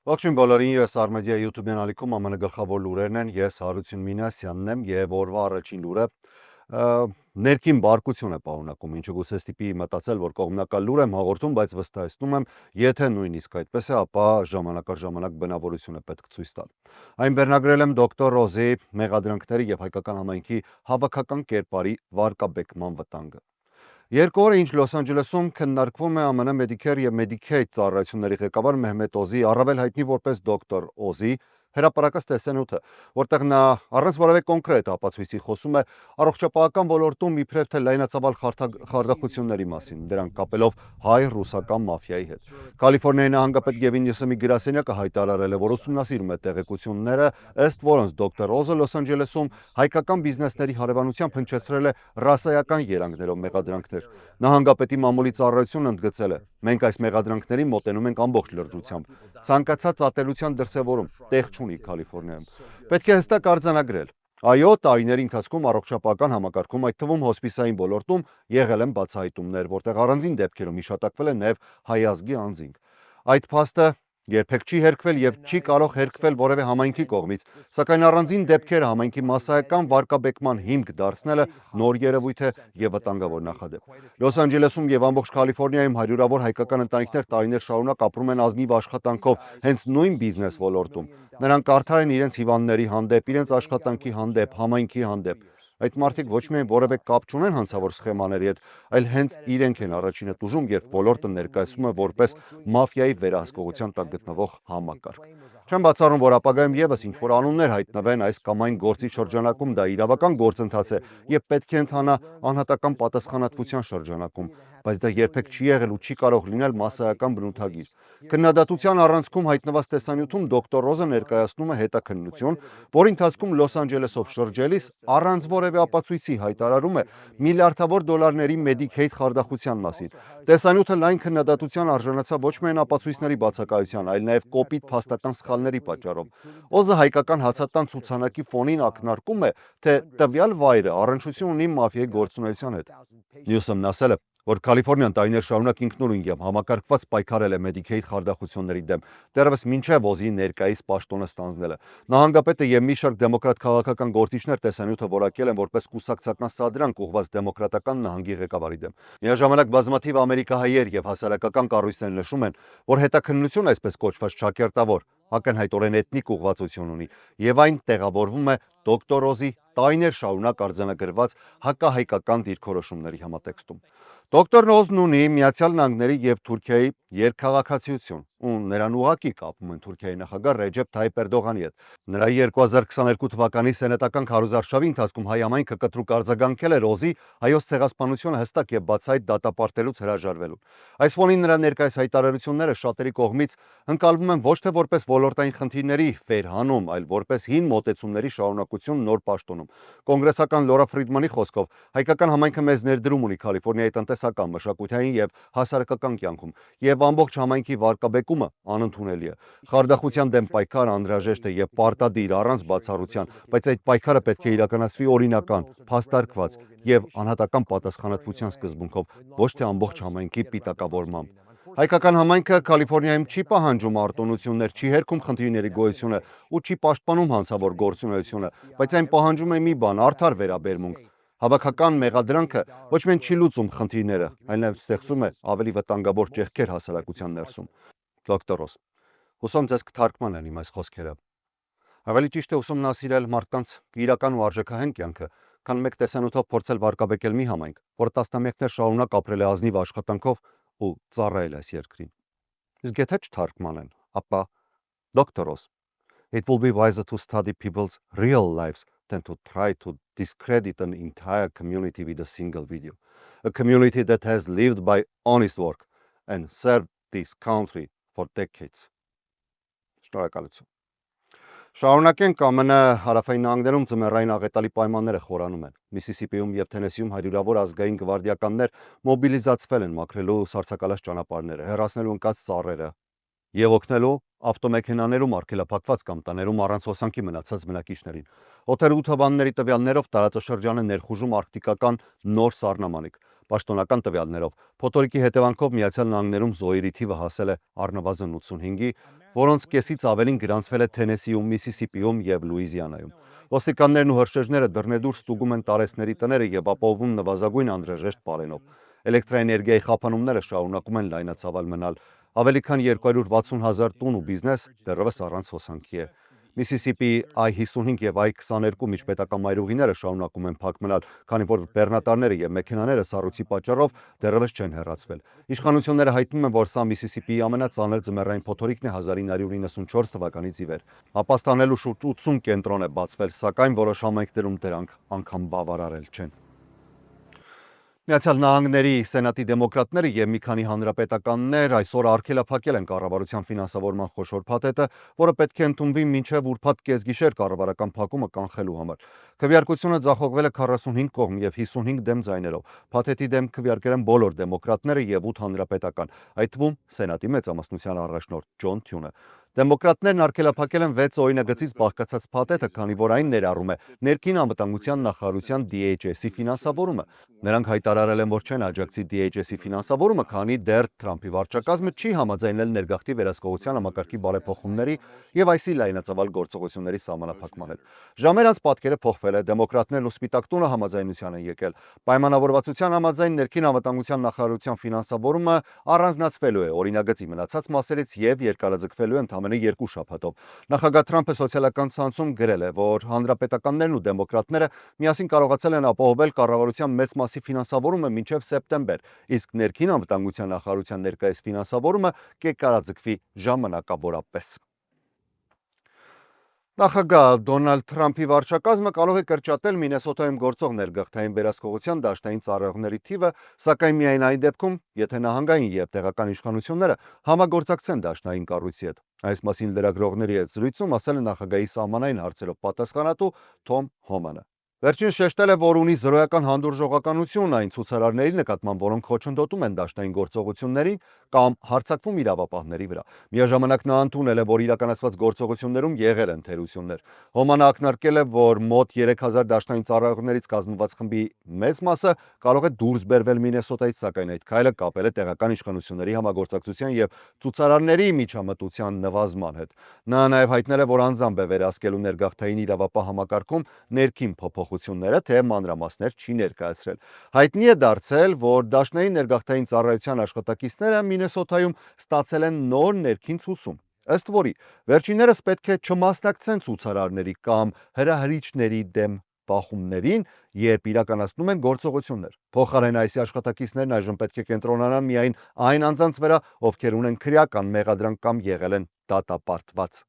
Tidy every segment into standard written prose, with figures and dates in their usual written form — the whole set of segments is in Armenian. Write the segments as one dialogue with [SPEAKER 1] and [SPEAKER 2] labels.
[SPEAKER 1] Ողջույն բոլորին, ես Armedia YouTube-յան ալիքում ԱՄՆ գլխավոր լուրերն են, ես Հարություն Մինասյանն եմ եւ օրվա առաջին լուրը ներքին բարկություն է պարունակում, ինչը գուցե ստիպի մտածել, որ կողմնակալ լուր եմ հաղորդում, բայց վստահեցնում եմ, եթե նույնիսկ այդպես է, ապա ժամանակ առ ժամանակ բնավորություն է պետք ցույց տալ։ Այն վերնագրել եմ դոկտոր Ռոզի մեղադրանքների եւ հայկական համայնքի հավաքական կերպարի վարկաբեկման վտանգը։ Երկու օր ինչ Լոս Անջելեսում քննարկվում է ԱՄՆ Medicare եւ Medicaid ծառայությունների ղեկավար Մեհմեդ Օզի, առավել հայտնի որպես դոկտոր Օզի, հրապարակած տեսանյութը, որտեղ նա առանց որևէ կոնկրետ ապացույցի խոսում է առողջապահական ոլորտում իբրև թե լայնածավալ խարդախությունների մասին, դրանք կապելով հայ-ռուսական մաֆիայի հետ։ Կալիֆոռնիայի նահանգապետ Գևին Նյուսեմի գրասենյակը հայտարարել է, որ ուսումնասիրում է տեղեկությունները, ըստ որոնց դոկտոր Օզը Լոս Անջելեսում հայկական բիզնեսների հարևանությամբ հնչեցրել է ռասայական երանգներով մեղադրանքներ։ Նահանգապետի մամուլի ծառայությունն ընդգծել է. մենք այս մեղադրանքներին մոտենում ենք ամբողջ լրջությամբ։ Ցանկացած ատելության դրսևորում տեղ չունի Կալիֆոռնիայում։ Պետք է հստակ արձանագրել. այո, տարիների ընթացքում առողջապահական համակարգում, այդ թվում հոսպիսային ոլորտում եղել են բացահայտումներ, որտեղ առանձին դեպքերում հիշատակվել է նաև հայ ազգի անձինք։ Այդ փաստը երբեք չի հերքվել եւ չի կարող հերքվել որևէ համայնքի կողմից, սակայն առանձին դեպքերը համայնքի մասսայական վարկաբեկման հիմք դարձնելը նոր երևույթ է եւ վտանգավոր նախադեպ։ Լոս Անջելեսում եւ ամբողջ Կալիֆոռնիայում հարյուրավոր հայկական ընտանիքներ տարիներ շարունակ ապրում են ազնիվ աշխատանքով հենց նույն բիզնես ոլորտում։ Նրանք արդար են իրենց հիվանդների հանդեպ, իրենց աշխատանքի հանդեպ, համայնքի հանդեպ։ Այդ մարդիկ ոչ միայն որևէ կապ չունեն հանցավոր սխեմաների հետ, այլ հենց իրենք են առաջինը տուժում, երբ ոլորտը ներկայացվում է որպես մաֆիայի վերահսկողության տակ գտնվող համակարգ։ Չեմ բացառում, որ ապագայում եւս ինչ-որ անուններ հայտնվեն այս կամ այն գործի շրջանակում, դա իրավական գործընթաց է եւ պետք է ընթանա անհատական պատասխանատվության շրջանակում, բայց դա երբեք չի եղել ու չի կարող լինել մասսայական բնութագիր։ Քննադատության առանցքում հայտնված տեսանյութում դոկտոր Ռոզը ներկայացնում է հետաքննություն, որի ընթացքում Լոս Անջելեսով շրջելիս առանց որևէ ապացույցի հայտարարում է միլիարդավոր դոլարների Medicaid խարդախության մասին։ Տեսանյութը լայն քննադատության արժանացավ ոչ միայն ապացույցների բացակայության, այլ նաև կոպիտ փաստական սխալների պատճառով։ Օզը հայկական հացատան ցուցանակի ֆոնին ակնարկում է, թե տվյալ վայրը առնչություն ունի մաֆիայի գործունեության հետ։ Նյուսեմն ասել է, որ Կալիֆոռնիան տարիներ շարունակ ինքնուրույն եւ համակարգված պայքարել է Medicaid խարդախությունների դեմ, դեռևս մինչև Օզի ներկայիս պաշտոնը ստանձնելը։ Նահանգապետը եւ մի շարք դեմոկրատ քաղաքական գործիչներ տեսանյութը որակել են որպես կուսակցական սադրանք ուղղված դեմոկրատական նահանգի ղեկավարի դեմ։ Միաժամանակ բազմաթիվ ամերիկահայեր եւ հասարակական կառույցներ նշում են, որ հետաքննություն այսպես կոչված ճակերտավոր ակնհայտորեն էթնիկ ուղղվածություն ունի եւ այն տեղավորվում է դոկտոր Օզի տարիներ շարունակ արձանագրված հակահայկական դիրքորոշումների համատեքստում։ Դոկտոր Օզն ունի Միացյալ Նահանգների եւ Թուրքիայի երկխաղացիություն ու նրան ուղակի կապում են Թուրքիայի նախագահ Ռեջեփ Թայիփ Էրդողանի հետ։ Նրա 2022 թվականի սենատական քարոզարշավի ընթացքում հայ համայնքը կտրուկ արձագանքել էր Օզի հայոց ցեղասպանությունը հստակ եւ բացահայտ դատապարտելուց հրաժարվելուն։ Այս ֆոնին նրա ներկայիս հայտարարությունները շատերի կողմից ընկալվում են ոչ թե որպես ոլորտային խնդիրների վերհանում, այլ որպես հին մոտեցումների շարունակություն նոր պաշտոնում։ Կոնգրեսական Լորա Ֆրիդմանի խոսքով հայկական համայնքը մեծ ներդրում ունի Կալիֆոռնիայի տնտեսական, մշակութային եւ հասարակական կյանքում, եւ ամբողջ համայնքի վարկաբեկումը անընդունելի է։ Խարդախության դեմ պայքարը անհրաժեշտ է եւ պարտադիր առանց բացառության, բայց այդ պայքարը պետք է իրականացվի օրինական, փաստարկված եւ անհատական պատասխանատվության սկզբունքով, ոչ թե ամբողջ համայնքի պիտակավորմամբ։ Հայկական համայնքը Կալիֆոռնիայում չի պահանջում արտոնություններ, չի հերքում խնդիրների գոյությունը ու չի պաշտպանում հանցավոր գործունեությունը, բայց այն պահանջում է մի բան՝ արդար վերաբերմունք։ Հավաքական մեղադրանքը ոչ միայն չի լուծում խնդիրները, այլ նաև ստեղծում է ավելի վտանգավոր ճեղքեր հասարակության ներսում։ Դոկտոր Ռոզ, հուսում ձեզ կթարգմանեն իմ այս խոսքերը։ Ավելի ճիշտ է ուսումնասիրել մարդկանց իրական ու արժեքահեն կյանքը, քան մեկ տեսանյութով փորձել վարկաբեկել մի համայնք, որ տասնամյակներ շարունակ ապրել է ազնիվ աշխատանքով ու ծառայել այս երկրին։ Իսկ եթե չթարգմանեն, ապա Dr. Ross, it will be wiser to study people's real lives than to try to discredit an entire community with a single video. A community that has lived by honest work and served this country for decades. Շնորհակալություն։ Շարունակենք ԱՄՆ հարավային նահանգներում ձմեռային աղետալի պայմանները խորանում են։ Միսիսիպիում եւ Թենեսիում հարյուրավոր ազգային գվարդիականներ մոբիլիզացվել են մաքրելու սառցակալած ճանապարհները, հեռացնելու ընկած ծառերը եւ օգնելու ավտոմեքենաներում արգելափակված կամ տաներում առանց հոսանքի մնացած բնակիչներին։ Օթերու թվանների տվյալներով տարածաշրջանը ներխուժում արկտիկական նոր սառնամանիք։ Պաշտոնական տվյալներով փոթորիկի հետևանքով Միացյալ Նահանգներում զոհերի թիվը հասել է առնվազն 85-ի, որոնց կեսից ավելին գրանցվել է Թենեսիում, Միսիսիպիում և Լուիզիանայում։ Ոստիկաններն ու հրշեջները դռնեդուր ստուգում են տարեցների տները և ապահովում նվազագույն անհրաժեշտ պարենով։ Էլեկտրաէներգիայի խափանումները շարունակում են լայնածավալ մնալ։ Ավելի քան 260,000 տուն ու բիզնես դեռևս առանց հոսանքի է։ Միսիսիպիի I-55 և I-22 միջպետական մայրուղիները շարունակում են փակ մնալ, քանի որ բեռնատարները և մեքենաները սառույցի պատճառով դեռևս չեն հեռացվել։ Իշխանությունները հայտնում են, որ սա Միսիսիպիի ամենածանր ձմեռային փոթորիկն է 1994 թվականից ի վեր։ Ապաստանելու շուրջ 80 կենտրոն է բացվել, սակայն որոշ համայնքներում դրանք անգամ բավարարել չեն։ Միացյալ Նահանգների Սենատի դեմոկրատները և մի քանի հանրապետականներ այսօր արգելափակել են կառավարության ֆինանսավորման խոշոր փաթեթը, որը պետք է ընդունվի մինչև ուրբաթ կեսգիշեր կառավարական փակումը կանխելու համար։ Քվեարկությունը ձախողվել է 45 կողմ և 55 դեմ ձայներով։ Փաթեթի դեմ քվեարկել են բոլոր դեմոկրատները և 8 հանրապետական, այդ թվում Սենատի մեծամասնության առաջնորդ Ջոն Թյունը։ Դեմոկրատներն արգելափակել են 6 օրինագծից բաղկացած փաթեթը, քանի որ այն ներառում է ներքին անվտանգության նախարարության DHS-ի ֆինանսավորումը։ Նրանք հայտարարել են, որ չեն աջակցի DHS-ի ֆինանսավորումը, քանի դեռ Թրամփի վարչակազմը չի համաձայնել ներգաղթի վերահսկողության համակարգի բարեփոխումների և այսի լայնածավալ գործողությունների սահմանափակման հետ։ Ժամեր անց պատկերը փոխվել է, դեմոկրատներն ու Սպիտակ տունը համաձայնության են եկել։ Պայմանավորվածության համաձայն ներքին անվտանգության նախարարության ֆինանսավորումը առանձնացվելու է օրինագծի մնացած մասերից և երկարաձգվելու է ընդամենը 2 շաբաթով։ Նախագահ Թրամփը սոցիալական ցանցում գրել է, որ հանրապետականներն ու դեմոկրատները միասին կարողացել են ապահովել կառավարության մեծ մասի ֆինանսավորումը մինչև սեպտեմբեր, իսկ ներքին անվտանգության նախարարության ներկայիս ֆինանսավորումը կկարաձգվի ժամանակավորապես։ Նախագահ Դոնալդ Թրամփի վարչակազմը կարող է կրճատել Մինեսոտայում գործող ներգաղթային վերահսկողության դաշտային ծառայողների թիվը, սակայն միայն այն դեպքում, եթե նահանգային և տեղական իշխանությունները համագործակցեն դաշտային կառույցի հետ։ Այս մասին լրագրողների հետ զրույցում ասել է նախագահի սահմանային հարցերով պատասխանատու Թոմ Հոմանը։ Վերջինս շեշտել է, որ ունի զրոյական հանդուրժողականություն այն ցուցարարների նկատմամբ, որոնք խոչընդոտում են դաշտային գործողություններին կամ հարձակվում իրավապահների վրա։ Միաժամանակ նա ընդունել է, որ իրականացված գործողություններում եղել են թերություններ։ Հոմանը ակնարկել է, որ մոտ 3000 դաշտային ծառայողներից կազմված խմբի մեծ մասը կարող է դուրս բերվել Մինեսոտայից, սակայն այդ քայլը կապել է տեղական իշխանությունների համագործակցության և ցուցարարների միջամտության նվազման հետ։ Նա նաև հայտնել է, որ անձամբ է վերահսկելու ներգաղթային իրավապահ համակարգում ներքին փոփոխությունները, թե մանրամասներ չի ներկայացրել։ Հայտնի է դարձել, որ դաշնային ներգաղթային ծառայության աշխատակիցները Մինեսոտայում ստացել են նոր ներքին ցուցում, ըստ որի վերջիններս պետք է չմասնակցեն ցուցարարների կամ հրահրիչների դեմ բախումներին, երբ իրականացնում են գործողություններ։ Փոխարենը այս աշխատակիցներն այժմ պետք է կենտրոնանան միայն այն անձանց վրա, ովքեր ունեն քրեական մեղադրանք կամ եղել են դատապարտված։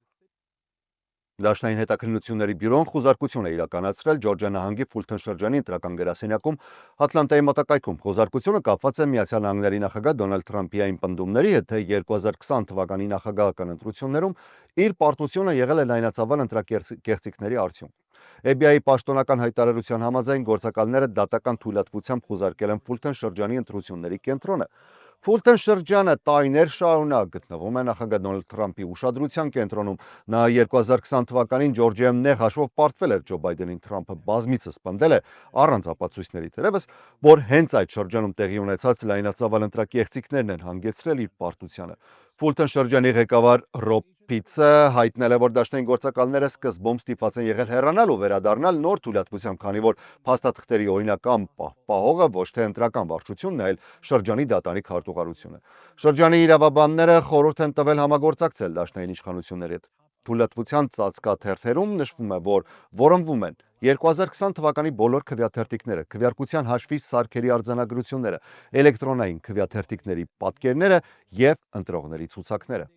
[SPEAKER 1] Դաշնային հետաքննությունների բյուրոն խոզարկություն է իրականացրել Ջորջիա նահանգի Ֆուլթոն շրջանի ընտրական գրասենյակում Ատլանտայի մոտակայքում։ Խոզարկությունը կապված է Միացյալ Նահանգների նախագահ Դոնալդ Թրամփի այն պնդումների հետ, թե 2020 թվականի նախագահական ընտրություններում իր պարտությունը եղել է լայնածավալ ընտրակեղծիքների արդյունք։ FBI-ի պաշտոնական հայտարարության համաձայն գործակալները դատական թույլատվությամբ խոզարկել են Ֆուլթոն շրջանի ընտրությունների կենտրոնը։ Ֆուլթոն շրջանը տարիներ շարունակ գտնվում է նախագահ Դոնալդ Թրամփի ուշադրության կենտրոնում։ Նա 2020 թվականին Ջորջիայում նեղ հաշվով պարտվել էր Ջո Բայդենին։ Թրամփը բազմիցս պնդել է առանց ապացույցների թերևս, որ հենց այդ շրջանում տեղի ունեցած լայնածավալ ընտրակեղծիքներն են հանգեցրել իր պարտությանը։ Ֆուլթոն շրջանի ղեկավար Ռոբ Փիթսը հայտնել է, որ դաշնային գործակալները սկզբում ստիպված են եղել հեռանալ ու վերադառնալ նոր թույլատվությամբ, քանի որ փաստաթղթերի օրինական պահողը ոչ թե ընտրական վարչությունն է, այլ շրջանի դատարանի քարտուղարությունը։ Շրջանի իրավաբանները խորհուրդ են տվել համագործակցել դաշնային իշխանությունների հետ։ Թույլատվության ծածկաթերթերում նշվում է, որ որոնվում են 2020 թվականի բոլոր քվեաթերթիկները, քվեարկության հաշվի սարքերի արձանագրությունները, էլեկտրոնային քվեաթերթիկների պատկերները և ընտրողների ցուցակները։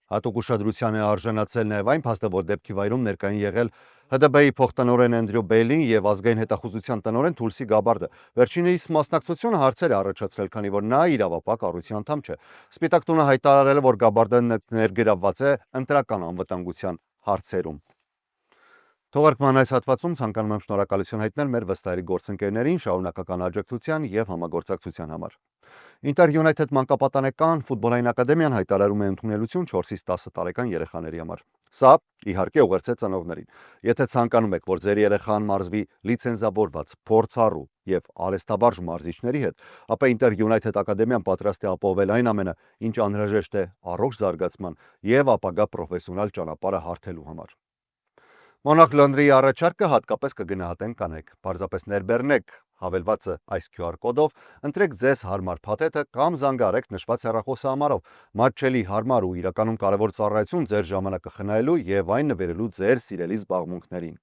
[SPEAKER 1] Հատուկ ուշադրության է արժանացել նաև այն փաստը, որ դեպքի վայրում ներկային եղել ՀԴԲ-ի փոխտնօրեն Էնդրյու Բեյլին և ազգային հետախուզության տնօրեն Թուլսի Գաբարդը։ Վերջինիս մասնակցությունը հարցեր է առաջացրել, քանի որ նա իրավապահ կառույցի անդամ չէ։ Սպիտակ տունը հայտարարել է, որ Գաբարդը ներգրավված է ընտրական անվտանգության հարցերում։ Թողարկման այս հատվածում ցանկանում եմ շնորհակալություն հայտնել մեր վստահելի գործընկերներին շարունակական աջակցության և համագործակցության համար։ Ինտեր Յունայթեդ մանկապատանեկան ֆուտբոլային ակադեմիան հայտարարում է ընդունելություն 4-ից 10 տարեկան երեխաների համար։ Սա իհարկե ուղերձեց ծնողներին։ Եթե ցանկանում եք, որ ձեր երեխան մարզվի լիցենզավորված, փորձառու եւ արհեստաբարժ մարզիչների հետ, ապա Inter United Ակադեմիան պատրաստ է ապահովել այն ամենը, ինչ անհրաժեշտ է առողջ զարգացման եւ ապագա պրոֆեսիոնալ ճանապարհը հարթելու համար։ Monarch Laundry-ի առաջարկը հատկապես կգնահատեն կանեք, պարզապես ներբեռնեք հավելվածը այս QR կոդով, ընտրեք ձեզ հարմար փաթեթը կամ զանգահարեք նշված հեռախոսահամարով, մատչելի հարմար ու իրականում կարևոր ծառայություն ձեր ժամանակը խնայելու եւ այն նվիրելու ձեր սիրելի զբաղմունքներին։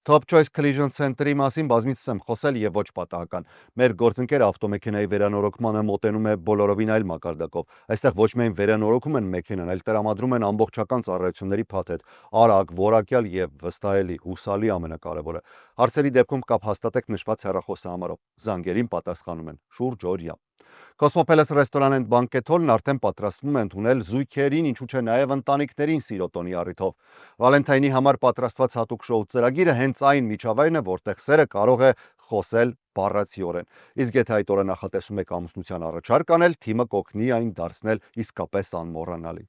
[SPEAKER 1] Top Choice Collision Center-ի մասին բազմիցս եմ խոսել եւ ոչ պատահական։ Մեր գործընկերը ավտոմեքենայի վերանորոգմանը մոտենում է բոլորովին այլ մակարդակով։ Այստեղ ոչ միայն վերանորոգում են մեքենան, այլ տրամադրում են ամբողջական ծառայությունների փաթեթ, արագ, որակյալ եւ վստահելի, հուսալի ամենակարևորը։ Հարցերի դեպքում կապ հաստատեք նշված հեռախոսահամարով։ Զանգերին պատասխանում են շուրջօրյա։ Cosmopolis Restaurant and Banquet Hall-ն արդեն պատրաստվում է ընդունել զույգերին, ինչու չէ նաև ընտանիքներին սիրոտոնի առիթով։ Վալենտայնի համար պատրաստված հատուկ շոու ծրագիրը հենց այն միջավայրն է, որտեղ սերը կարող է խոսել բառացիորեն։ Իսկ եթե այդ օրը նախատեսում եք ամուսնության առաջարկ անել, թիմը կօգնի այն դարձնել իսկապես անմոռանալի։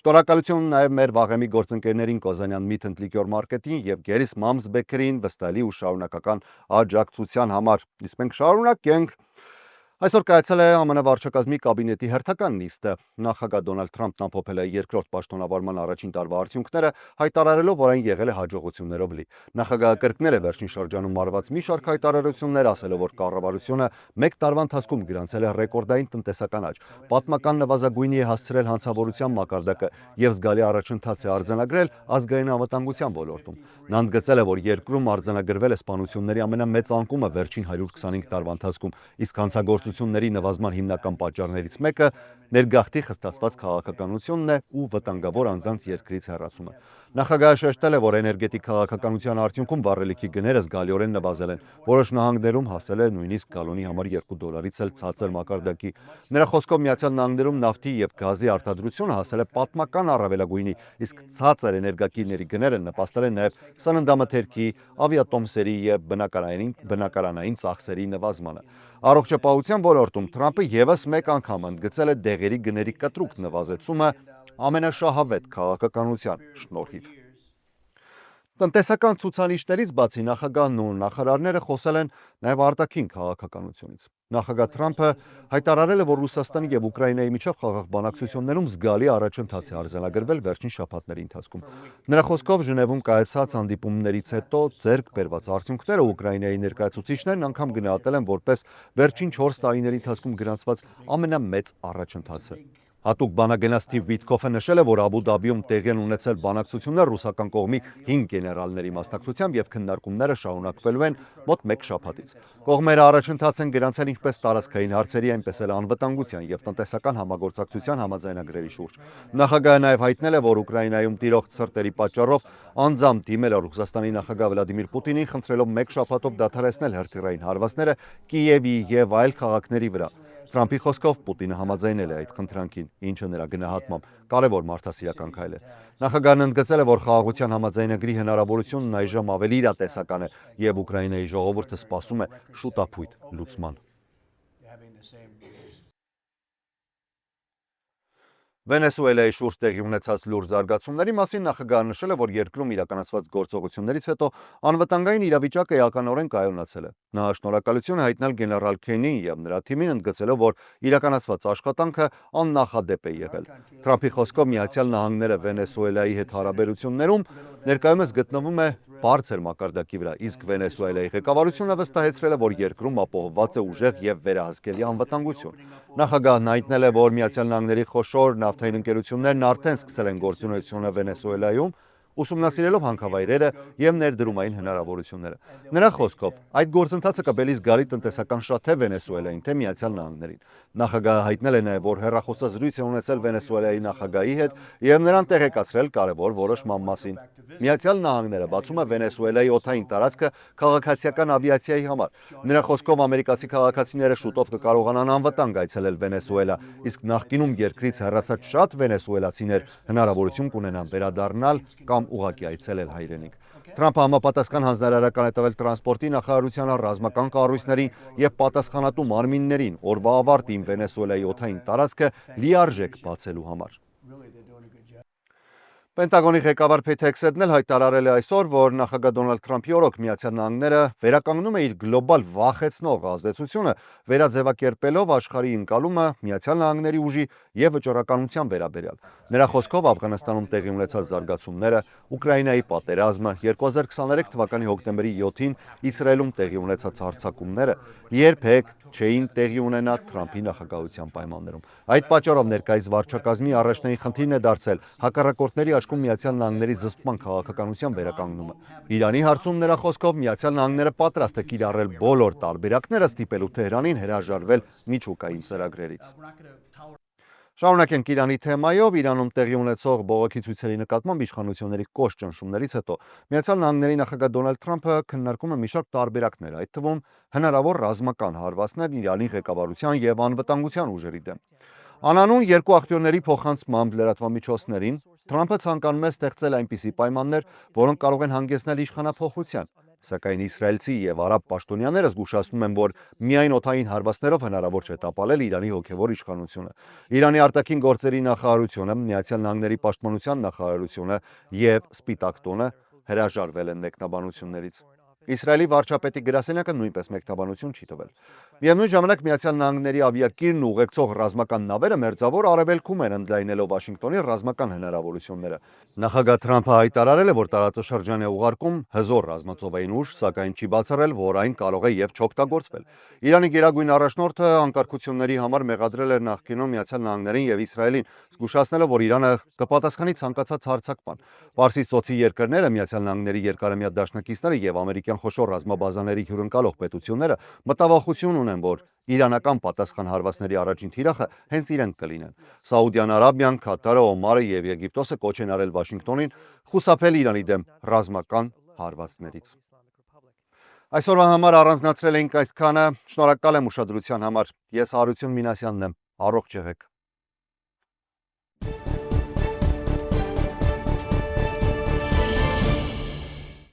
[SPEAKER 1] Շնորհակալություն նաև մեր վաղեմի գործընկերներին Կոզանյան Meat and Liquor Market-ին եւ Gerry's Mom's Bakery-ին վստահելի ու շարունակական աջակցության համար։ Իսկ մենք շարունակենք։ Այսօր կայացել է ԱՄՆ վարչակազմի կաբինետի հերթական նիստը։ Նախագահ Դոնալդ Թրամփն ամփոփել է երկրորդ պաշտոնավարման առաջին տարվա արդյունքները, հայտարարելով, որ այն եղել է հաջողություններով լի։ Նախագահը կրկնել է վերջին շրջանում արված մի շարք հայտարարություններ, ասելով, որ կառավարությունը մեկ տարվա ընթացքում գրանցել է ռեկորդային տնտեսական աճ, պատմական նվազագույնի է հասցրել հանցավորության մակարդակը եւ զգալի առաջընթաց է արձանագրել ազգային անվտանգության ոլորտում։ Նա ընդգծել է, որ երկրում արձանագրվել է սպանությունների ամենամեծ անկումը վերջին 125 տարվա ընթացքում, իսկ հանցագործությունների նվազման հիմնական պատճառներից մեկը ներգաղթի խստացված քաղաքականությունն է ու վտանգավոր անձանց երկրից հեռացումը։ Նախագահը շեշտել է, որ էներգետիկ քաղաքականության արդյունքում վառելիքի գները զգալիորեն նվազել են։ Որոշ նահանգներում հասել է նույնիսկ գալոնի համար $2-ից էլ ցածր մակարդակի։ Նրա խոսքով Միացյալ Նահանգներում նավթի եւ գազի արտադրությունը հասել է պատմական առավելագույնի, իսկ ցածր էներգակիրների գները նպաստել են նաեւ սննդամթերքի, ավիատոմսերի եւ բնակարանային ծախսերի նվազմանը։ Առողջապահության ոլորտում Թրամփը եւս մեկ անգամ ընդգծել է դեղերի գների կտրուկ նվազեցումը ամենաշահավետ քաղաքականության շնորհիվ։ Տնտեսական ցուցանիշներից բացի նախագահն ու նախարարները խոսել են նաև արտաքին քաղաքականությունից։ Նախագահ Թրամփը հայտարարել է, որ Ռուսաստանի եւ Ուկրաինայի միջև խաղաղ բանակցություններում զգալի առաջընթաց է արձանագրվել վերջին շաբաթների ընթացքում։ Նրա խոսքով Ժնևում կայացած հանդիպումներից հետո ձեռք բերված արդյունքները Ուկրաինայի ներկայացուցիչներն անգամ գնահատել են որպես վերջին 4 տարիների ընթացքում գրանցված ամենամեծ առաջընթացը։ Հատուկ բանագնաց Սթիվ Վիտքոֆը նշել է, որ Աբու Դաբիում տեղի են ունեցել բանակցություններ ռուսական կողմի 5 գեներալների մասնակցությամբ եւ քննարկումները շարունակվելու են մոտ 1 շաբաթից։ Կողմերը առաջընթաց են գրանցել ինչպես տարածքային հարցերի, այնպես էլ անվտանգության եւ տնտեսական համագործակցության համաձայնագրերի շուրջ։ Նախագահը նաեւ հայտնել է, որ Ուկրաինայում տիրող ցրտերի պատճառով անձամբ դիմել է Ռուսաստանի նախագահ Վլադիմիր Պուտինին, խնդրելով 1 շաբաթով դադարեցնել հրթիռային հարվածները Կիևի եւ այլ քաղաքների վրա։ Թրամփի խոսքով Պուտինը համաձայնել է այդ խնդրանքին, ինչը նրա գնահատմամբ կարևոր մարդասիրական քայլ է։ Նախագահն ընդգծել է, որ խաղաղության համաձայնագրի հնարավորությունն այժմ ավելի իրատեսական է եւ Ուկրաինայի ժողովուրդը սպասում է շուտապույտ լուծման։ Վենեսուելայի շուրջ տեղի ունեցած լուրջ զարգացումների մասին նախագահը նշել է, որ երկրում իրականացված գործողություններից հետո անվտանգային իրավիճակը էականորեն կայունացել է։ Նա շնորհակալություն է հայտնել գեներալ Քենին եւ նրա թիմին, ընդգծելով, որ իրականացված աշխատանքը աննախադեպ է եղել։ Թրամփի խոսքով Միացյալ Նահանգները Վենեսուելայի հետ հարաբերություններում ներկայումս գտնվում է բարձր մակարդակի վրա, իսկ Վենեսուելայի ղեկավարությունը վստահեցրել է, որ երկրում ապահովված է ուժեղ եւ վերահսկելի անվտանգություն։ Նախագահն հայտնել է, որ Միացյալ Նահանգների խոշոր նավթային ընկերություններն արդեն սկսել են գործունեությունը Վենեսուելայում, ուսումնասիրելով հանքավայրերը եւ ներդրումային հնարավորությունները։ Նրա խոսքով, այդ գործընթացը կբերի զգալի տնտեսական շահ Վենեսուելային թե Միացյալ Նահանգներին։ Նախագահը հայտնել է նաեւ, որ հեռախոսազրույց է ունեցել Վենեսուելայի նախագահի հետ եւ նրան տեղեկացրել կարևոր որոշման մասին։ Միացյալ Նահանգները բացում է Վենեսուելայի օդային տարածքը քաղաքացիական ավիացիայի համար։ Նրա խոսքով ամերիկացի քաղաքացիները շուտով կկարողանան անվտանգ այցելել Վենեսուելա, իսկ նախկինում երկրից հեռացած շատ վենեսուելացիներ հնարավորություն կունենան վերադառնալ կամ ուղղակի այցելել հայրենիք։ Թրամփը համապատասխան հանձնարարական է տվել տրանսպորտի նախարարությանը, ռազմական կառույցներին եւ պատասխանատու մարմիններին օրվա ավարտին Վենեսուելայի օդային տարածքը լիարժեք բացելու համար։ Պենտագոնի ղեկավար Փեթ Հեքսեթն էլ հայտարարել է այսօր, որ նախագահ Դոնալդ Թրամփի օրոք Միացյալ Նահանգները վերականգնում է իր գլոբալ վախեցնող ազդեցությունը, վերաձևակերպելով աշխարհի ընկալումը Միացյալ Նահանգների ուժի եւ վճռականության վերաբերյալ։ Նրա խոսքով Աֆղանստանում տեղի ունեցած զարգացումները, Ուկրաինայի պատերազմը, 2023 թվականի հոկտեմբերի 7-ին Իսրայելում տեղի ունեցած հարձակումները երբեք չէին տեղի ունենա Թրամփի նախագահության պայմաններում։ Այդ պատճառով ներկայիս վարչակազմի առաջնային խնդիրն է դարձել հակառակորդների աչքում Միացյալ Նահանգների զսպման քաղաքականության վերականգնումը։ Իրանի հարցում նրա խոսքով Միացյալ Նահանգները պատրաստ է կիրառել բոլոր տարբերակները ստիպելու Թեհրանին հրաժարվել միջուկային ծրագրերից։ Շարունակենք Իրանի թեմայով, Իրանում տեղի ունեցող բողոքի ցույցերի նկատմամբ իշխանությունների կոշտ ճնշումներից հետո Միացյալ Նահանգների նախագահ Դոնալդ Թրամփը քննարկում է մի շարք տարբերակներ, այդ թվում հնարավոր ռազմական հարվածներ Իրանի ղեկավարության եւ անվտանգության ուժերի դեմ։ Անանուն երկու աղբյուրների փոխանցմամբ լրատվամիջոցներին Թրամփը ցանկանում է ստեղծել այնպիսի պայմաններ, որոնք կարող են հանգեցնել իշխանափոխության, սակայն իսրայելցի եւ արաբ պաշտոնյաները զգուշացնում են, որ միայն օդային հարվածներով հնարավոր չէ տապալել Իրանի հոգեվոր իշխանությունը։ Իրանի արտաքին գործերի նախարարությունը, Միացյալ Նահանգների պաշտպանության նախարարությունը եւ Սպիտակ տոնը հրաժարվել են մեկնաբանություններից։ Իսրայելի վարչապետի գրասենյակը նույնպես մեկնաբանություն չի տվել։ Միևնույն ժամանակ Միացյալ Նահանգների ավիակիրն ուղեկցող ռազմական նավերը մերձավոր արևելքում են ընդլայնելով Վաշինգտոնի ռազմական հնարավորությունները։ Նախագահ Թրամփը հայտարարել է, որ տարածաշրջան է ուղարկում հզոր ռազմածովային ուժ, սակայն չի բացառել, որ այն կարող է եւ չօգտագործվել։ Իրանի գերագույն առաջնորդը անկարգությունների համար մեղադրել էր նախկինում Միացյալ Նահանգներին եւ Իսրայելին, զգուշացնելով, որ Իրանը կպատասխանի ցանկացած հարձակման։ Պարսից ծոցի երկրները, Միացյալ Նահանգների երկարամյա դաշնակիցները եւ ամերիկյան խոշոր ռազմաբազաների հյուրընկալող պետությունները մտավախություն ունեն, որ իրանական պատասխան հարվածների առաջին թիրախը հենց իրենք կլինեն։ Սաուդյան Արաբիան, Քաթարը, Օմարը եւ Եգիպտոսը կոչ են արել Վաշինգտոնին խուսափել Իրանի դեմ ռազմական հարվածներից։ Այսօրվա համար առանձնացրել էինք այսքանը, շնորհակալ եմ ուշադրության համար։ Ես Հարություն Մինասյանն եմ, առողջ եղեք։